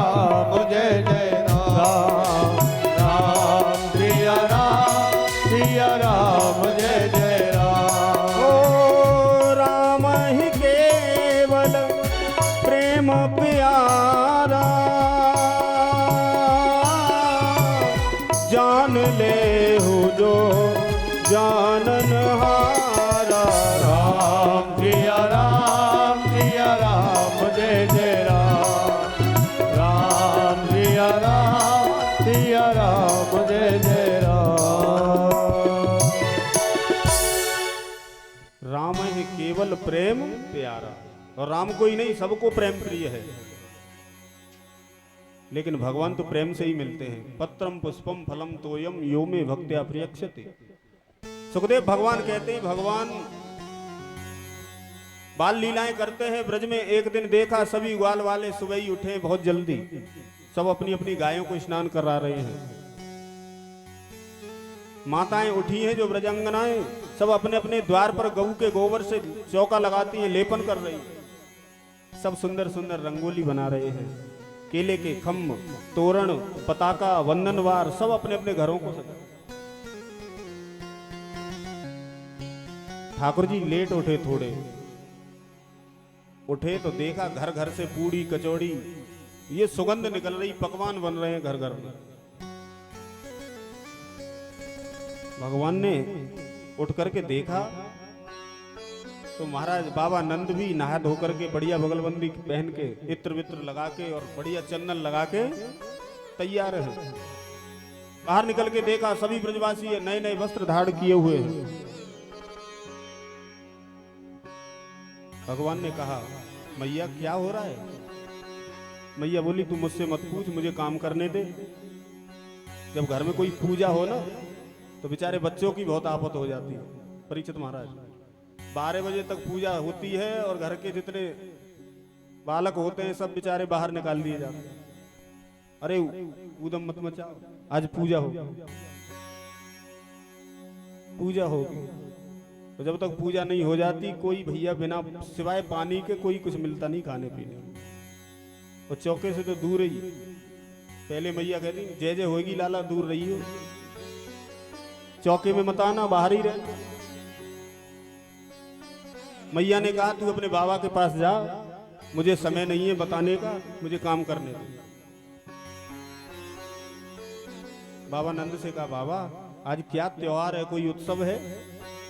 राम जय जय राम, राम सिया राम जय जय राम। ओ राम ही केवल प्रेम प्यारा, जान ले हो जो जाननहारा। राम सिया राम जय जय राम, राम सिया राम जय जय राम। राम है केवल प्रेम प्यारा, और राम कोई नहीं, सबको प्रेम प्रिय है, लेकिन भगवान तो प्रेम से ही मिलते हैं। पत्रम पुष्पम फलम तोयम यो में भक्त्या प्रियक्षते। सुखदेव भगवान कहते हैं, भगवान बाल लीलाएं करते हैं ब्रज में। एक दिन देखा सभी ग्वाल वाले सुबह ही उठे बहुत जल्दी, सब अपनी अपनी गायों को स्नान करा रहे हैं। माताएं उठी हैं जो ब्रजांगनाएं, सब अपने अपने द्वार पर गऊ के गोबर से चौका लगाती हैं, लेपन कर रही हैं। सब सुंदर सुंदर रंगोली बना रहे हैं, केले के खम्भ, तोरण, पताका, वंदनवार, सब अपने अपने घरों को सजा। ठाकुर जी लेट उठे, थोड़े उठे तो देखा घर घर से पूड़ी कचौड़ी ये सुगंध निकल रही, पकवान बन रहे हैं घर घर में। भगवान ने उठ करके देखा तो महाराज बाबा नंद भी नहा धो करके बढ़िया बगलबंदी पहन के इत्र वित्र लगा के और बढ़िया चंदन लगा के तैयार है। बाहर निकल के देखा सभी ब्रजवासी नए नए वस्त्र धारण किए हुए हैं। भगवान ने कहा, मैया क्या हो रहा है? मैया बोली, तू मुझसे मत पूछ, मुझे काम करने दे। जब घर में कोई पूजा हो ना तो बेचारे बच्चों की बहुत आफत हो जाती है। परीक्षित महाराज 12 बजे तक पूजा होती है और घर के जितने बालक होते हैं सब बेचारे बाहर निकाल दिए जाते हैं। अरे ऊधम मत मचाओ, आज पूजा होगी, पूजा होगी। तो जब तक पूजा नहीं हो जाती कोई भैया बिना सिवाय पानी के कोई कुछ मिलता नहीं खाने पीने। और चौके से तो दूर ही। पहले मैया कहती जय जय होगी लाला, दूर रही हो, चौके में मत आना, बाहर ही रह। मैया ने कहा तू अपने बाबा के पास जा, मुझे समय नहीं है बताने का, मुझे काम करने दे। बाबा नंद से कहा, बाबा आज क्या त्योहार है, कोई उत्सव है?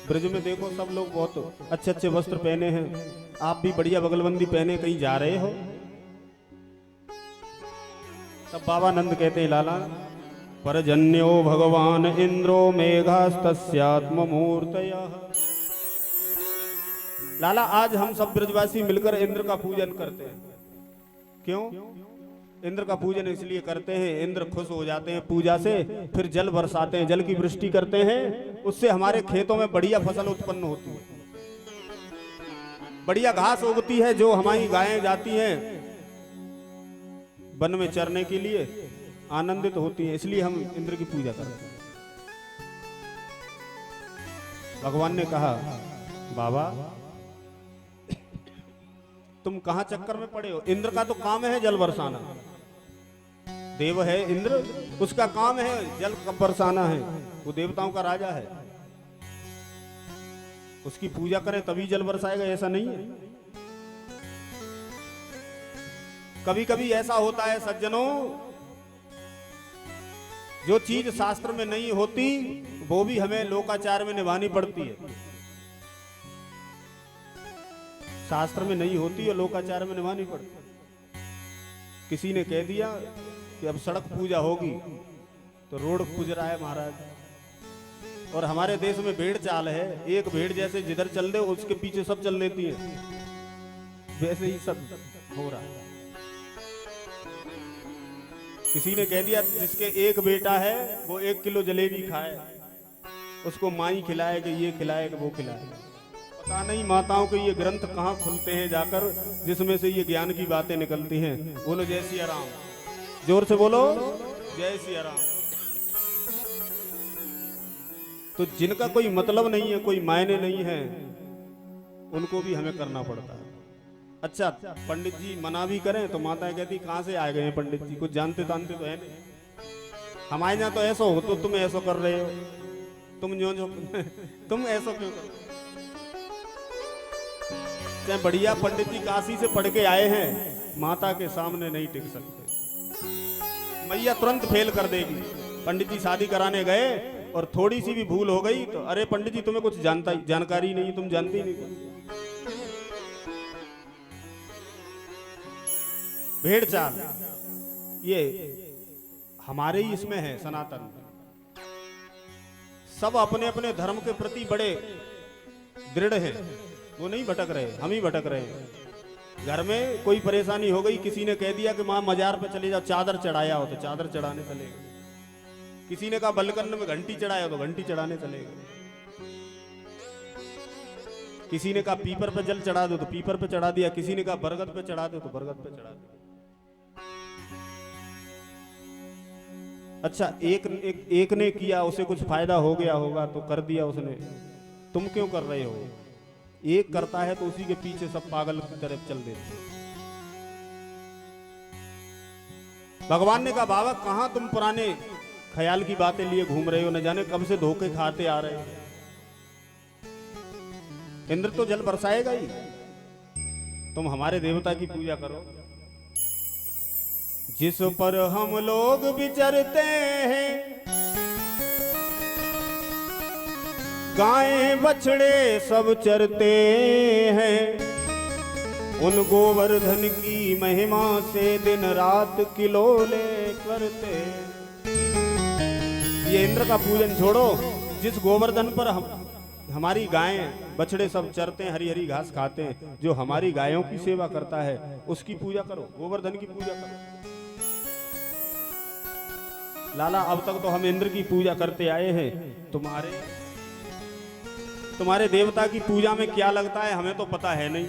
ब्रज में देखो सब लोग बहुत अच्छे अच्छे वस्त्र पहने हैं, आप भी बढ़िया बगलबंदी पहने कहीं जा रहे हो? तब बाबा नंद कहते हैं, लाला परजन्यो भगवान इंद्रो मेघास्तस्यात्म मूर्तयः। लाला आज हम सब ब्रजवासी मिलकर इंद्र का पूजन करते हैं। क्यों इंद्र का पूजन? इसलिए करते हैं, इंद्र खुश हो जाते हैं पूजा से, फिर जल बरसाते हैं, जल की वृष्टि करते हैं, उससे हमारे खेतों में बढ़िया फसल उत्पन्न होती है, बढ़िया घास उगती है, जो हमारी गायें जाती हैं वन में चरने के लिए आनंदित होती हैं। इसलिए हम इंद्र की पूजा करते हैं। भगवान ने कहा, बाबा तुम कहां चक्कर में पड़े हो? इंद्र का तो काम है जल बरसाना, देव है इंद्र, उसका काम है जल बरसाना है, वो देवताओं का राजा है, उसकी पूजा करें तभी जल बरसाएगा, ऐसा नहीं है। कभी कभी ऐसा होता है सज्जनों, जो चीज शास्त्र में नहीं होती वो भी हमें लोकाचार में निभानी पड़ती है। शास्त्र में नहीं होती और लोकाचार में निभानी पड़ती। किसी ने कह दिया कि अब सड़क पूजा होगी तो रोड पूज रहा है महाराज, और हमारे देश में भेड़ चाल है, एक भेड़ जैसे जिधर चल दे उसके पीछे सब चल लेती है, वैसे ही सब हो रहा है। किसी ने कह दिया जिसके एक बेटा है वो 1 किलो जलेबी खाए, उसको माई खिलाए कि ये खिलाए कि वो खिलाए। पता नहीं माताओं के ये ग्रंथ कहाँ खुलते हैं जाकर, जिसमें से ये ज्ञान की बातें निकलती हैं। बोलो जय सिया राम, जोर से बोलो जय सिया राम। तो जिनका कोई मतलब नहीं है, कोई मायने नहीं है, उनको भी हमें करना पड़ता है। अच्छा पंडित जी मना भी करें तो माताएं कहती कहाँ से आ गए हैं पंडित जी, कुछ जानते जानते तो है नहीं। हमारे यहाँ तो ऐसा हो तो तुम ऐसा कर रहे हो, तुम जो तुम ऐसा क्यों कर, चाहे बढ़िया पंडित जी काशी से पढ़ के आए हैं, माता के सामने नहीं टिक सकते। मैया तुरंत फेल कर देगी। पंडित जी शादी कराने गए और थोड़ी सी भी भूल हो गई तो अरे पंडित जी तुम्हें कुछ जानकारी नहीं, तुम जानते ही नहीं कुछ। भेड़ चाल ये हमारे ही इसमें है सनातन में। सब अपने अपने धर्म के प्रति बड़े दृढ़ हैं, वो नहीं भटक रहे, हम ही भटक रहे हैं। घर में कोई परेशानी हो गई, किसी ने कह दिया कि मां मजार पे चले जाओ, चादर चढ़ाया हो तो चादर चढ़ाने चले गए। किसी ने कहा बलकन्न में घंटी चढ़ाया तो घंटी चढ़ाने चले गए। किसी ने कहा पीपर पे जल चढ़ा दो तो पीपर पे चढ़ा दिया, किसी ने कहा बरगद पे चढ़ा दो तो बरगद पे चढ़ा दिया। अच्छा एक ने किया, उसे कुछ फायदा हो गया होगा तो कर दिया उसने, तुम क्यों कर रहे हो? एक करता है तो उसी के पीछे सब पागल की तरफ चल देते। भगवान ने कहा बाबा कहां तुम पुराने ख्याल की बातें लिए घूम रहे हो, न जाने कब से धोखे खाते आ रहे हो। इंद्र तो जल बरसाएगा ही, तुम हमारे देवता की पूजा करो जिस पर हम लोग विचरते हैं। गायें बछड़े सब चरते हैं, उन गोवर्धन की महिमा से दिन रात किलोले करते। ये इंद्र का पूजन छोड़ो, जिस गोवर्धन पर हमारी गायें बछड़े सब चरते हैं, हरी हरी घास खाते हैं, जो हमारी गायों की सेवा करता है उसकी पूजा करो, गोवर्धन की पूजा करो। लाला अब तक तो हम इंद्र की पूजा करते आए हैं, तुम्हारे देवता की पूजा में क्या लगता है हमें तो पता है नहीं।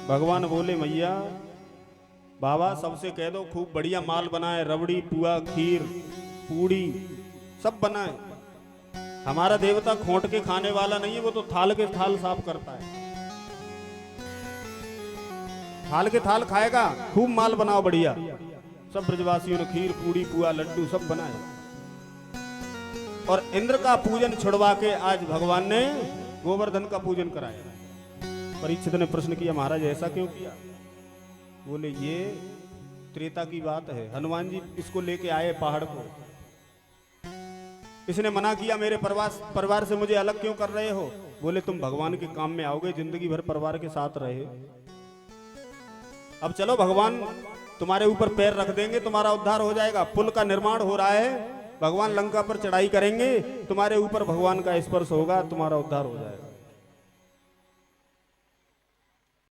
भगवान बोले मैया बाबा सबसे कह दो खूब बढ़िया माल बनाए, रबड़ी पुआ खीर पूड़ी सब बनाए। हमारा देवता खोंट के खाने वाला नहीं है, वो तो थाल के थाल साफ करता है। थाल के थाल खाएगा, खूब माल बनाओ बढ़िया। सब ब्रजवासियों ने खीर पूड़ी पुआ लड्डू सब बनाए और इंद्र का पूजन छुड़वा के आज भगवान ने गोवर्धन का पूजन कराया। परीक्षित ने प्रश्न किया महाराज ऐसा क्यों किया? बोले ये त्रेता की बात है, हनुमान जी इसको लेके आए पहाड़ को, इसने मना किया मेरे परिवार से मुझे अलग क्यों कर रहे हो? बोले तुम भगवान के काम में आओगे, जिंदगी भर परिवार के साथ रहे, अब चलो भगवान तुम्हारे ऊपर पैर रख देंगे, तुम्हारा उद्धार हो जाएगा। पुल का निर्माण हो रहा है, भगवान लंका पर चढ़ाई करेंगे, तुम्हारे ऊपर भगवान का स्पर्श होगा, तुम्हारा उद्धार हो जाएगा।